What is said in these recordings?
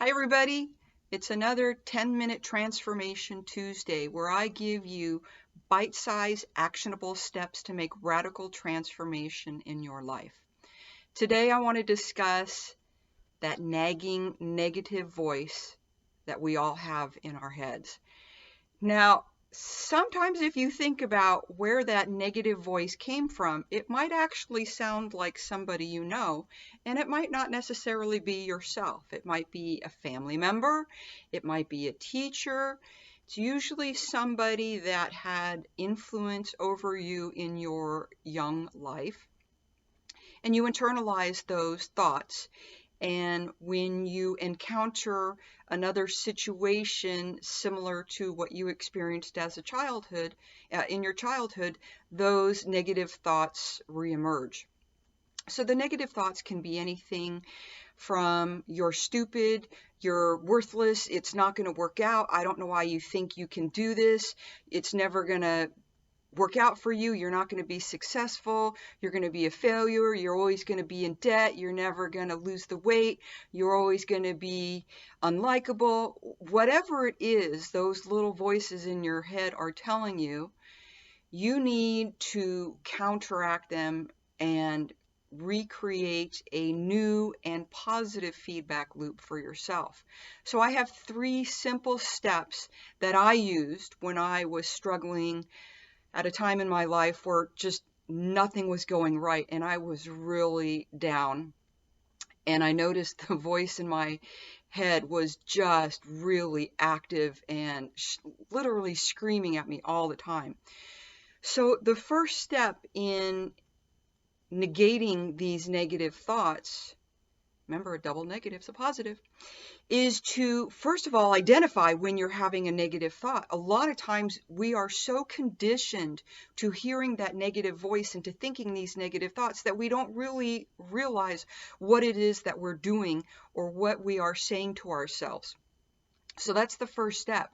Hi, everybody. It's another 10-minute transformation Tuesday where I give you bite-sized, actionable steps to make radical transformation in your life. Today, I want to discuss that nagging negative voice that we all have in our heads. Now, sometimes if you think about where that negative voice came from, it might actually sound like somebody you know, and it might not necessarily be yourself. It might be a family member, it might be a teacher. It's usually somebody that had influence over you in your young life, and you internalize those thoughts. And when you encounter another situation similar to what you experienced as a childhood, in your childhood, those negative thoughts reemerge. So the negative thoughts can be anything from you're stupid, you're worthless, it's not going to work out, I don't know why you think you can do this, it's never going to work out for you. You're not going to be successful. You're going to be a failure. You're always going to be in debt. You're never going to lose the weight. You're always going to be unlikable. Whatever it is, those little voices in your head are telling you, you need to counteract them and recreate a new and positive feedback loop for yourself. So I have 3 simple steps that I used when I was struggling at a time in my life where just nothing was going right and I was really down. And I noticed the voice in my head was just really active and literally screaming at me all the time. So the first step in negating these negative thoughts, remember a double negative is a positive, is to, first of all, identify when you're having a negative thought. A lot of times we are so conditioned to hearing that negative voice and to thinking these negative thoughts that we don't really realize what it is that we're doing or what we are saying to ourselves. So that's the first step,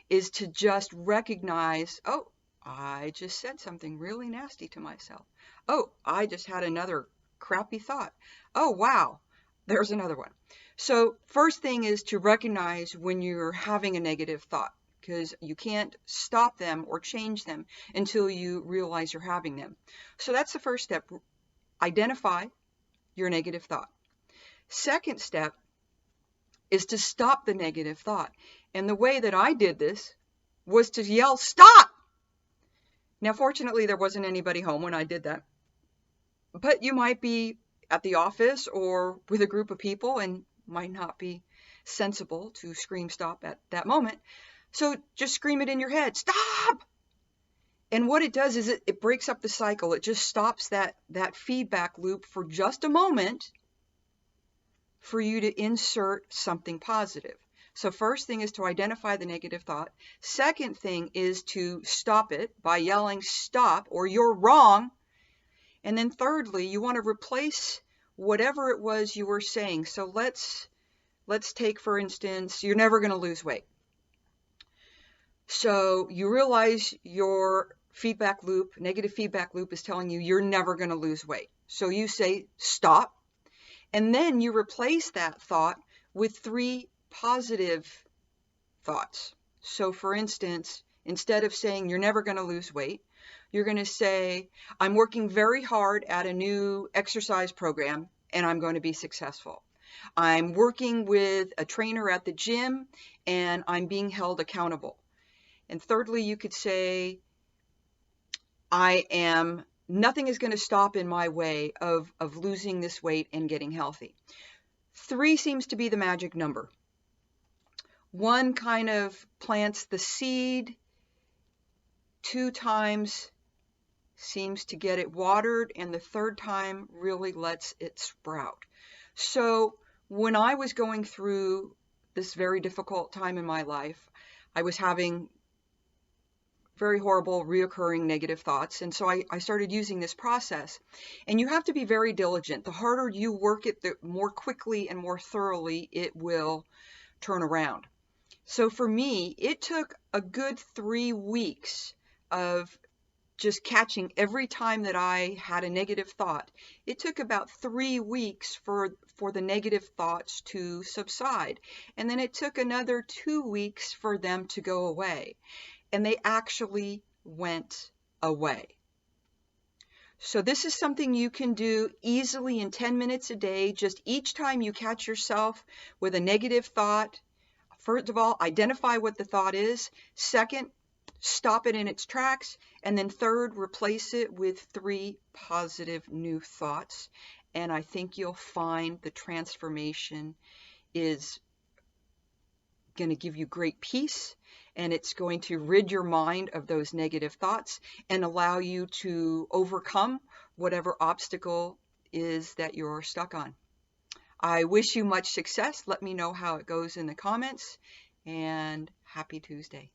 is to just recognize, oh, I just said something really nasty to myself. Oh, I just had another crappy thought. Oh, wow, there's another one. So first thing is to recognize when you're having a negative thought, because you can't stop them or change them until you realize you're having them. So that's the first step. Identify your negative thought. Second step is to stop the negative thought. And the way that I did this was to yell, "Stop!" Now, fortunately, there wasn't anybody home when I did that. But you might be at the office or with a group of people and might not be sensible to scream stop at that moment. So just scream it in your head, "Stop!" And what it does is it breaks up the cycle. It just stops that feedback loop for just a moment for you to insert something positive. So first thing is to identify the negative thought. Second thing is to stop it by yelling "stop" or "you're wrong." And then thirdly, you want to replace whatever it was you were saying. So let's take, for instance, you're never going to lose weight. So you realize your feedback loop, negative feedback loop, is telling you you're never going to lose weight. So you say "stop," and then you replace that thought with 3 positive thoughts. So for instance, instead of saying you're never going to lose weight, you're going to say, "I'm working very hard at a new exercise program and I'm going to be successful. I'm working with a trainer at the gym and I'm being held accountable." And thirdly, you could say, nothing is going to stop in my way of losing this weight and getting healthy. 3 seems to be the magic number. 1 kind of plants the seed, 2 times seems to get it watered, and the 3rd time really lets it sprout. So when I was going through this very difficult time in my life, I was having very horrible reoccurring negative thoughts. And so I started using this process. And you have to be very diligent. The harder you work it, the more quickly and more thoroughly it will turn around. So for me, it took a good 3 weeks of just catching every time that I had a negative thought. It took about 3 weeks for the negative thoughts to subside. And then it took another 2 weeks for them to go away. And they actually went away. So this is something you can do easily in 10 minutes a day. Just each time you catch yourself with a negative thought, first of all, identify what the thought is. Second, stop it in its tracks. And then third, replace it with 3 positive new thoughts. And I think you'll find the transformation is going to give you great peace, and it's going to rid your mind of those negative thoughts and allow you to overcome whatever obstacle is that you're stuck on. I wish you much success. Let me know how it goes in the comments, and happy Tuesday.